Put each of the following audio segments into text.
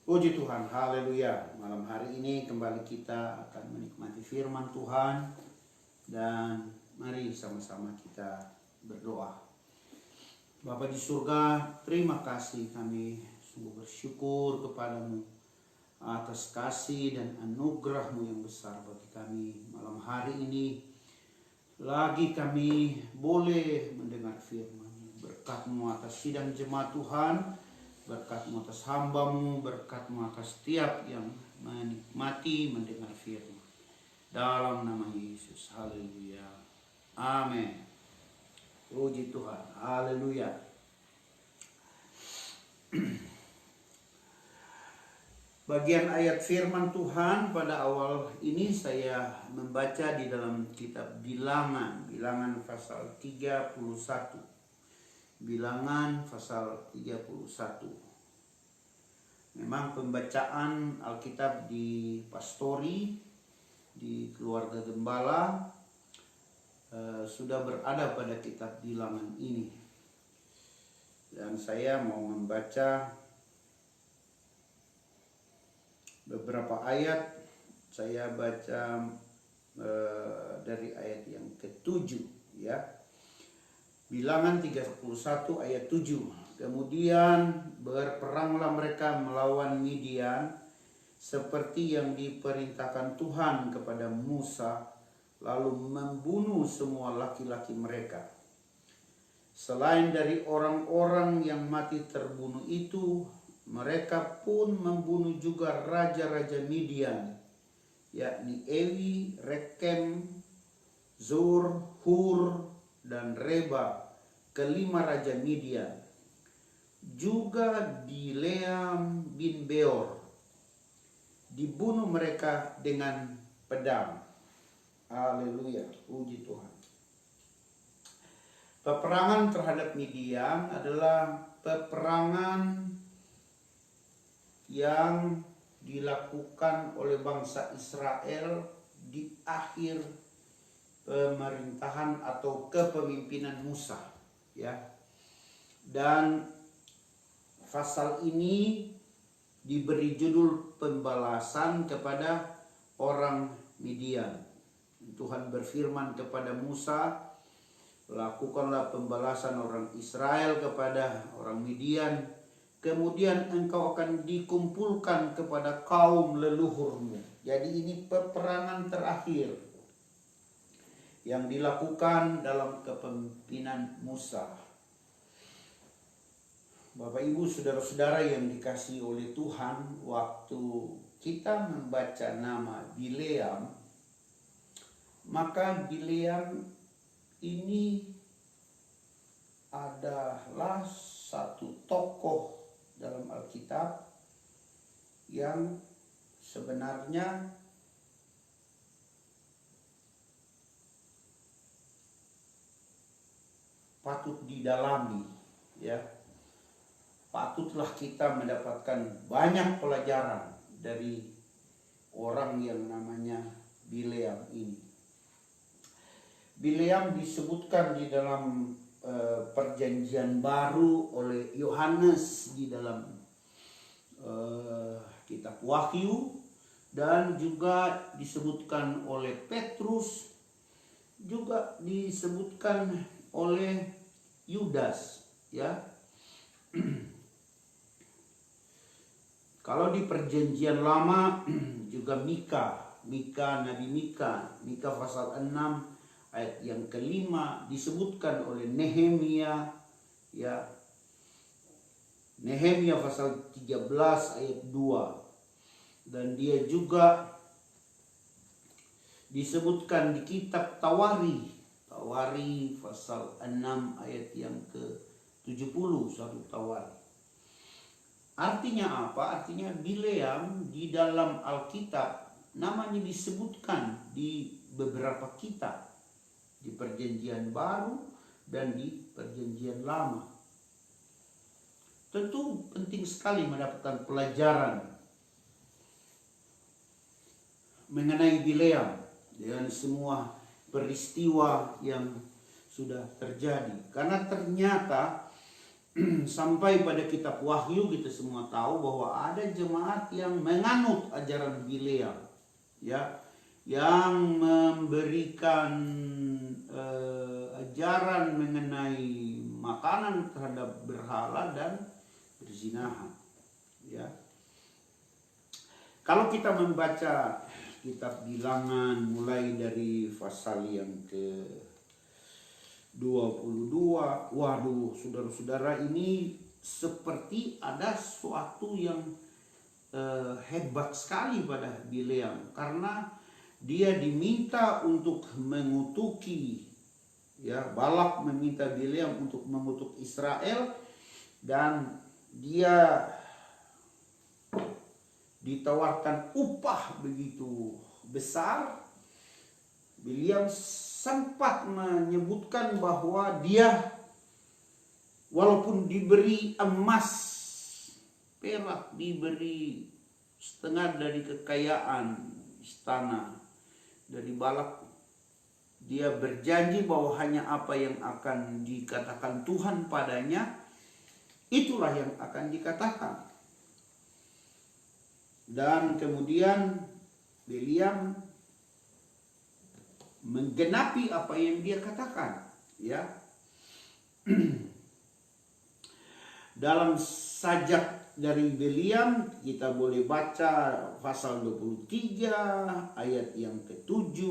Puji Tuhan, haleluya. Malam hari ini kembali kita akan menikmati firman Tuhan. Dan mari sama-sama kita berdoa. Bapa di surga, terima kasih, kami sungguh bersyukur kepadamu atas kasih dan anugerah-Mu yang besar bagi kami malam hari ini. Lagi kami boleh mendengar firman. Berkat-Mu atas sidang jemaat Tuhan, berkat-Mu atas hamba-Mu, berkat-Mu atas setiap yang menikmati mendengar firman. Dalam nama Yesus, haleluya, amin. Puji Tuhan, haleluya. Bagian ayat firman Tuhan pada awal ini saya membaca di dalam kitab Bilangan pasal 31. Bilangan pasal 31. Memang pembacaan Alkitab di pastori, di keluarga gembala, sudah berada pada kitab Bilangan ini. Dan saya mau membaca beberapa ayat. Saya baca dari ayat yang ke-7 ya. Bilangan 31 ayat 7. Kemudian berperanglah mereka melawan Midian seperti yang diperintahkan Tuhan kepada Musa, lalu membunuh semua laki-laki mereka. Selain dari orang-orang yang mati terbunuh itu, mereka pun membunuh juga raja-raja Midian, yakni Ewi, Rekem, Zur, Hur, dan Reba, kelima raja Midian. Juga Bileam bin Beor, dibunuh mereka dengan pedang. Haleluya, puji Tuhan. Peperangan terhadap Midian adalah peperangan yang dilakukan oleh bangsa Israel di akhir pemerintahan atau kepemimpinan Musa ya. Dan pasal ini diberi judul pembalasan kepada orang Midian. Tuhan berfirman kepada Musa, lakukanlah pembalasan orang Israel kepada orang Midian, kemudian engkau akan dikumpulkan kepada kaum leluhurmu. Jadi ini peperangan terakhir yang dilakukan dalam kepemimpinan Musa. Bapak Ibu saudara-saudara yang dikasihi oleh Tuhan, waktu kita membaca nama Bileam, maka Bileam ini adalah satu tokoh dalam Alkitab yang sebenarnya patut didalami ya. Patutlah kita mendapatkan banyak pelajaran dari orang yang namanya Bileam ini. Bileam disebutkan di dalam perjanjian baru oleh Yohanes di dalam kitab Wahyu, dan juga disebutkan oleh Petrus, juga disebutkan oleh Yudas ya. Kalau di perjanjian lama juga Mika, Nabi Mika pasal 6 ayat yang kelima disebutkan oleh Nehemia ya. Nehemia pasal 13 ayat 2. Dan dia juga disebutkan di kitab Tawari pasal 6 ayat yang ke-70, satu Tawari. Artinya apa? Artinya Bileam di dalam Alkitab namanya disebutkan di beberapa kitab, di perjanjian baru dan di perjanjian lama. Tentu penting sekali mendapatkan pelajaran mengenai Bileam dengan semua peristiwa yang sudah terjadi. Karena ternyata sampai pada kitab Wahyu kita semua tahu bahwa ada jemaat yang menganut ajaran Bileam, ya, yang memberikan ajaran mengenai makanan terhadap berhala dan perzinahan, ya. Kalau kita membaca kitab Bilangan mulai dari pasal yang ke 22, waduh saudara-saudara, ini seperti ada sesuatu yang hebat sekali pada Bileam, karena dia diminta untuk mengutuki, ya, Balak meminta Bileam untuk mengutuk Israel, dan dia ditawarkan upah begitu besar. Bileam sempat menyebutkan bahwa dia walaupun diberi emas, perak, diberi setengah dari kekayaan istana dari Balak, dia berjanji bahwa hanya apa yang akan dikatakan Tuhan padanya, itulah yang akan dikatakan. Dan kemudian Bileam menggenapi apa yang dia katakan, ya. Dalam sajak dari Bileam kita boleh baca pasal 23 ayat yang ke-7,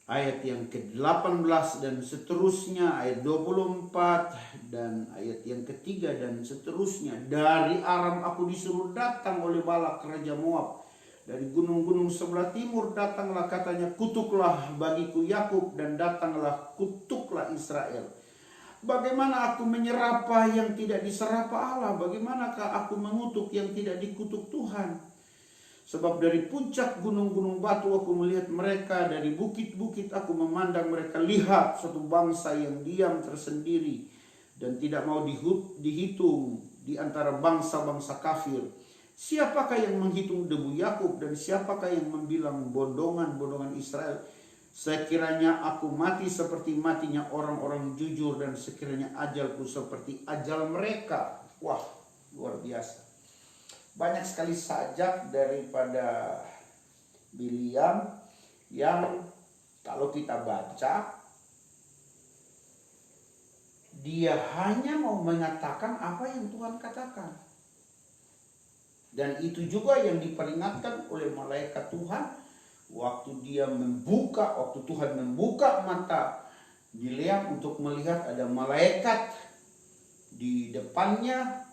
ayat yang ke-18 dan seterusnya, ayat 24 dan ayat yang ke-3 dan seterusnya. Dari Aram aku disuruh datang oleh Balak raja Moab. Dari gunung-gunung sebelah timur datanglah, katanya, kutuklah bagiku Yakub dan datanglah kutuklah Israel. Bagaimana aku menyerapah yang tidak diserapah Allah? Bagaimanakah aku mengutuk yang tidak dikutuk Tuhan? Sebab dari puncak gunung-gunung batu aku melihat mereka, dari bukit-bukit aku memandang mereka. Lihat, suatu bangsa yang diam tersendiri dan tidak mau dihitung di antara bangsa-bangsa kafir. Siapakah yang menghitung debu Yakub dan siapakah yang membilang bondongan-bondongan Israel? Sekiranya aku mati seperti matinya orang-orang jujur, dan sekiranya ajalku seperti ajal mereka. Wah, luar biasa. Banyak sekali sajak daripada Bileam yang kalau kita baca, dia hanya mau mengatakan apa yang Tuhan katakan. Dan itu juga yang diperingatkan oleh malaikat Tuhan waktu Tuhan membuka mata Bileam untuk melihat ada malaikat di depannya.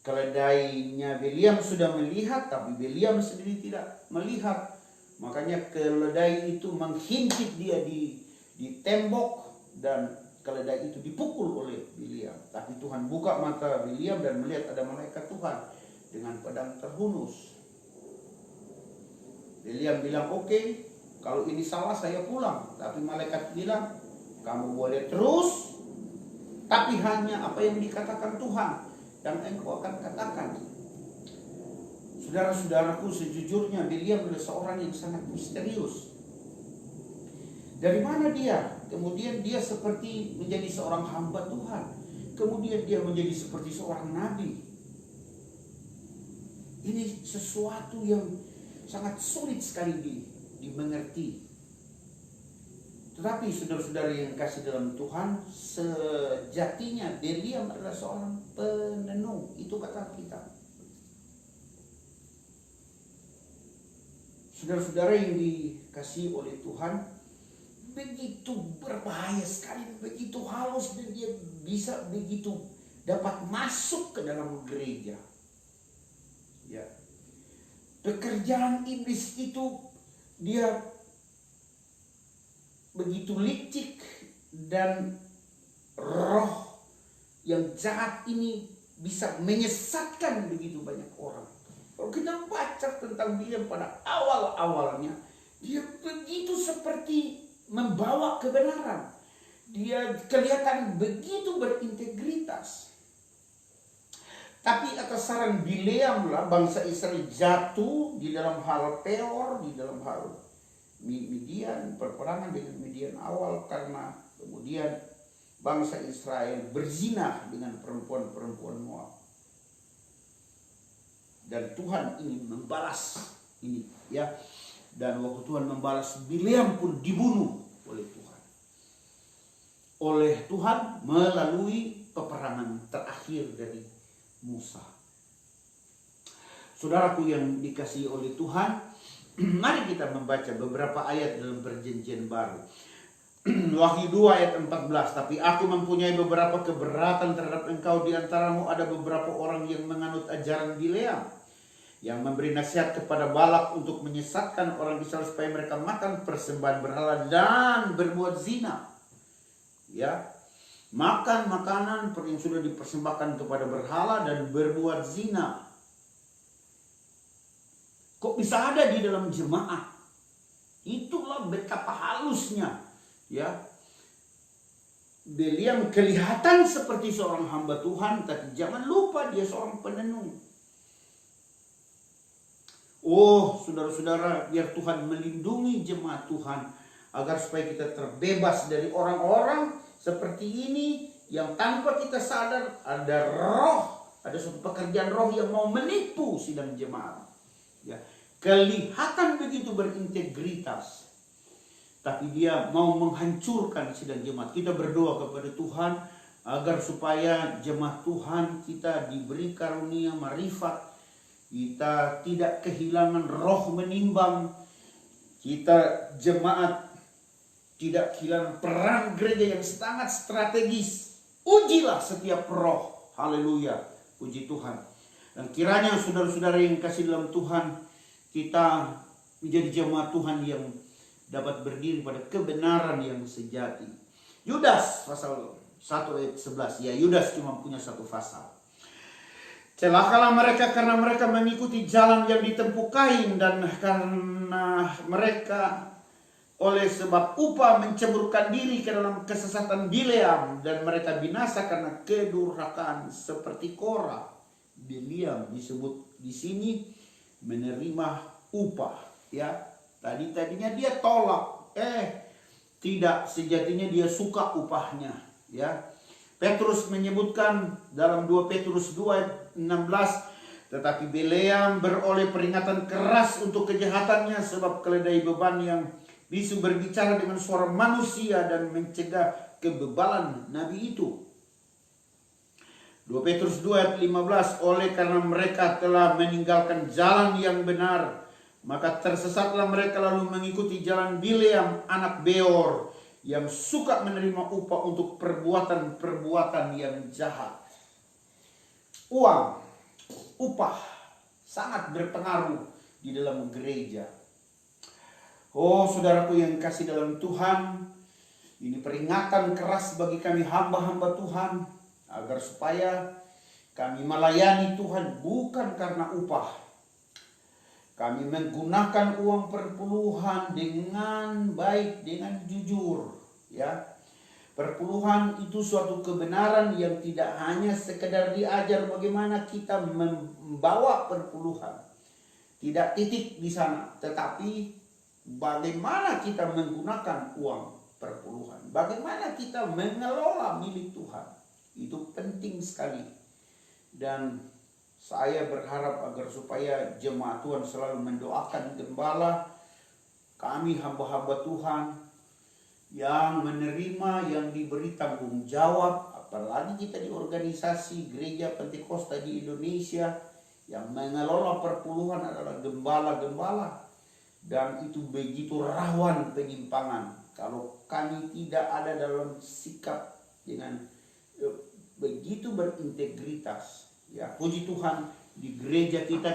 Keledainya Bileam sudah melihat, tapi Bileam sendiri tidak melihat. Makanya keledai itu menghimpit dia di tembok, dan keledai itu dipukul oleh Bileam. Tapi Tuhan buka mata Bileam dan melihat ada malaikat Tuhan dengan pedang terhunus. Bileam bilang, oke, kalau ini salah saya pulang. Tapi malaikat bilang, kamu boleh terus, tapi hanya apa yang dikatakan Tuhan dan engkau akan katakan. Saudara-saudaraku, sejujurnya Bileam adalah seorang yang sangat misterius. Dari mana dia? Kemudian dia seperti menjadi seorang hamba Tuhan. Kemudian dia menjadi seperti seorang nabi. Ini sesuatu yang sangat sulit sekali dimengerti. Tetapi saudara-saudara yang kasih dalam Tuhan, sejatinya Bileam adalah seorang penenung. Itu kata kita. Saudara-saudara yang dikasih oleh Tuhan, begitu berbahaya sekali, begitu halus, dan dia bisa begitu dapat masuk ke dalam gereja. Ya. Pekerjaan iblis itu, dia begitu licik, dan roh yang jahat ini bisa menyesatkan begitu banyak orang. Kalau kita baca tentang Bileam pada awal-awalnya, dia begitu seperti membawa kebenaran. Dia kelihatan begitu berintegritas. Tapi atas saran Bileam lah bangsa Israel jatuh di dalam hal Peor, di dalam hal Midian, perperangan dengan Midian awal, karena kemudian bangsa Israel berzina dengan perempuan-perempuan Moab. Dan Tuhan ini membalas ini, ya. Dan waktu Tuhan membalas, Bileam pun dibunuh oleh Tuhan. Oleh Tuhan melalui peperangan terakhir dari Musa. Saudaraku yang dikasihi oleh Tuhan, mari kita membaca beberapa ayat dalam Perjanjian Baru. Wahyu 2 ayat 14, tapi aku mempunyai beberapa keberatan terhadap engkau, di antaramu ada beberapa orang yang menganut ajaran Bileam, yang memberi nasihat kepada Balak untuk menyesatkan orang Israel supaya mereka makan persembahan berhala dan berbuat zina. Ya, makan makanan yang sudah dipersembahkan kepada berhala dan berbuat zina. Kok bisa ada di dalam jemaat? Itulah betapa halusnya, ya. Bileam kelihatan seperti seorang hamba Tuhan, tapi jangan lupa dia seorang penenung. Oh, saudara-saudara, biar Tuhan melindungi jemaat Tuhan agar supaya kita terbebas dari orang-orang seperti ini yang tanpa kita sadar ada roh, ada suatu pekerjaan roh yang mau menipu sidang jemaat. Ya, kelihatan begitu berintegritas, tapi dia mau menghancurkan sidang jemaat. Kita berdoa kepada Tuhan agar supaya jemaat Tuhan kita diberi karunia marifat. Kita tidak kehilangan roh menimbang. Kita jemaat tidak kehilangan peran gereja yang sangat strategis. Ujilah setiap roh. Haleluya. Puji Tuhan. Dan kiranya saudara-saudara yang kasih dalam Tuhan, kita menjadi jemaat Tuhan yang dapat berdiri pada kebenaran yang sejati. Yudas pasal 1 ayat 11. Ya, Yudas cuma punya satu pasal. Celakalah mereka karena mereka mengikuti jalan yang ditempuh Kain, dan karena mereka oleh sebab upah menceburkan diri ke dalam kesesatan Bileam, dan mereka binasa karena kedurhakaan seperti Korah. Bileam disebut di sini menerima upah, ya. Tadinya dia tolak, tidak, sejatinya dia suka upahnya, ya. Petrus menyebutkan dalam 2 Petrus 2 ayat 16, tetapi Bileam beroleh peringatan keras untuk kejahatannya, sebab keledai beban yang bisu berbicara dengan suara manusia dan mencegah kebebalan nabi itu. 2 Petrus 2 ayat 15, oleh karena mereka telah meninggalkan jalan yang benar, maka tersesatlah mereka lalu mengikuti jalan Bileam anak Beor, yang suka menerima upah untuk perbuatan-perbuatan yang jahat. Uang, upah sangat berpengaruh di dalam gereja. Oh, saudaraku yang kasih dalam Tuhan, ini peringatan keras bagi kami hamba-hamba Tuhan, agar supaya kami melayani Tuhan bukan karena upah. Kami menggunakan uang perpuluhan dengan baik, dengan jujur, ya. Perpuluhan itu suatu kebenaran yang tidak hanya sekedar diajar bagaimana kita membawa perpuluhan. Tidak titik di sana, tetapi bagaimana kita menggunakan uang perpuluhan. Bagaimana kita mengelola milik Tuhan. Itu penting sekali. Dan saya berharap agar supaya jemaat Tuhan selalu mendoakan gembala, kami hamba-hamba Tuhan yang menerima, yang diberi tanggung jawab, apalagi kita di organisasi gereja Pentakosta di Indonesia, yang mengelola perpuluhan adalah gembala-gembala. Dan itu begitu rawan penyimpangan kalau kami tidak ada dalam sikap dengan begitu berintegritas. Ya, puji Tuhan, di gereja kita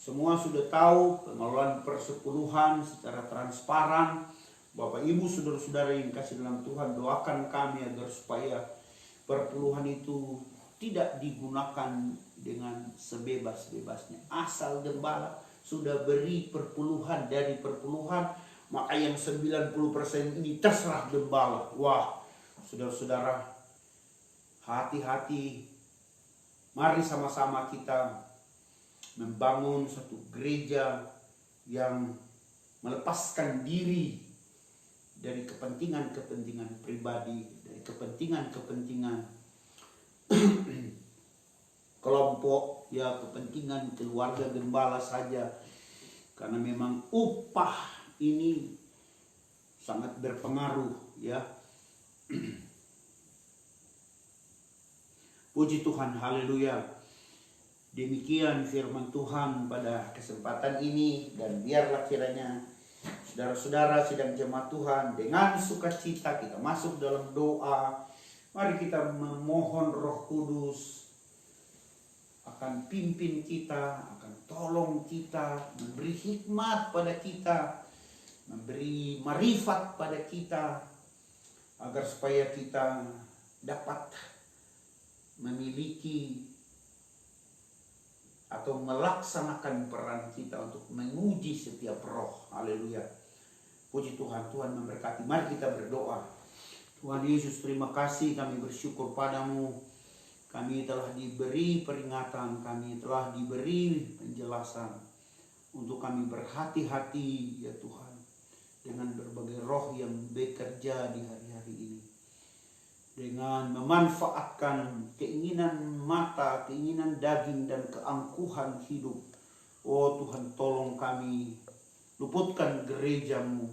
semua sudah tahu pengelolaan persepuluhan secara transparan. Bapak Ibu, saudara-saudara yang kasih dalam Tuhan, doakan kami agar supaya perpuluhan itu tidak digunakan dengan sebebas-bebasnya. Asal gembala sudah beri perpuluhan dari perpuluhan, maka yang 90% ini terserah gembala. Wah, saudara-saudara, hati-hati. Mari sama-sama kita membangun satu gereja yang melepaskan diri dari kepentingan-kepentingan pribadi, dari kepentingan-kepentingan kelompok, ya kepentingan keluarga gembala saja. Karena memang upah ini sangat berpengaruh, ya. Puji Tuhan, haleluya. Demikian firman Tuhan pada kesempatan ini, dan biarlah kiranya saudara-saudara sidang jemaat Tuhan dengan sukacita kita masuk dalam doa. Mari kita memohon Roh Kudus akan pimpin kita, akan tolong kita, memberi hikmat pada kita, memberi marifat pada kita, agar supaya kita dapat memiliki atau melaksanakan peran kita untuk menguji setiap roh. Haleluya. Puji Tuhan, Tuhan memberkati. Mari kita berdoa. Tuhan Yesus, terima kasih, kami bersyukur padamu. Kami telah diberi peringatan, kami telah diberi penjelasan untuk kami berhati-hati, ya Tuhan, dengan berbagai roh yang bekerja di hari-hari ini. Dengan memanfaatkan keinginan mata, keinginan daging, dan keangkuhan hidup. Oh Tuhan, tolong kami, luputkan gerejamu,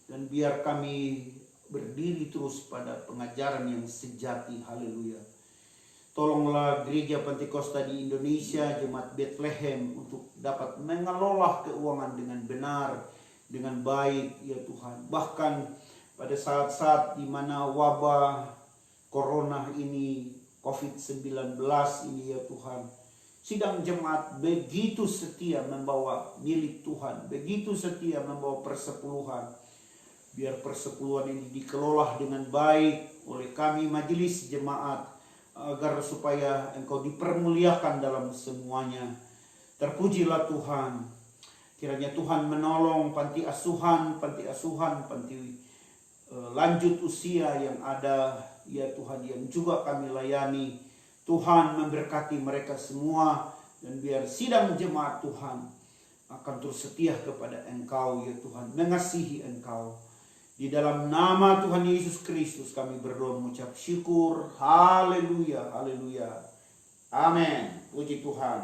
dan biar kami berdiri terus pada pengajaran yang sejati. Haleluya. Tolonglah gereja Pentakosta di Indonesia, Jemaat Bethlehem, untuk dapat mengelola keuangan dengan benar, dengan baik, ya Tuhan. Bahkan pada saat-saat di mana wabah Corona ini, COVID-19 ini, ya Tuhan, sidang jemaat begitu setia membawa milik Tuhan, begitu setia membawa persepuluhan. Biar persepuluhan ini dikelola dengan baik oleh kami majelis jemaat, agar supaya Engkau dipermuliakan dalam semuanya. Terpujilah Tuhan. Kiranya Tuhan menolong panti asuhan, panti lanjut usia yang ada, ya Tuhan, yang juga kami layani. Tuhan memberkati mereka semua, dan biar sidang jemaat Tuhan akan terus setia kepada Engkau, ya Tuhan, mengasihi Engkau. Di dalam nama Tuhan Yesus Kristus kami berdoa mengucap syukur. Haleluya, haleluya. Amin. Puji Tuhan.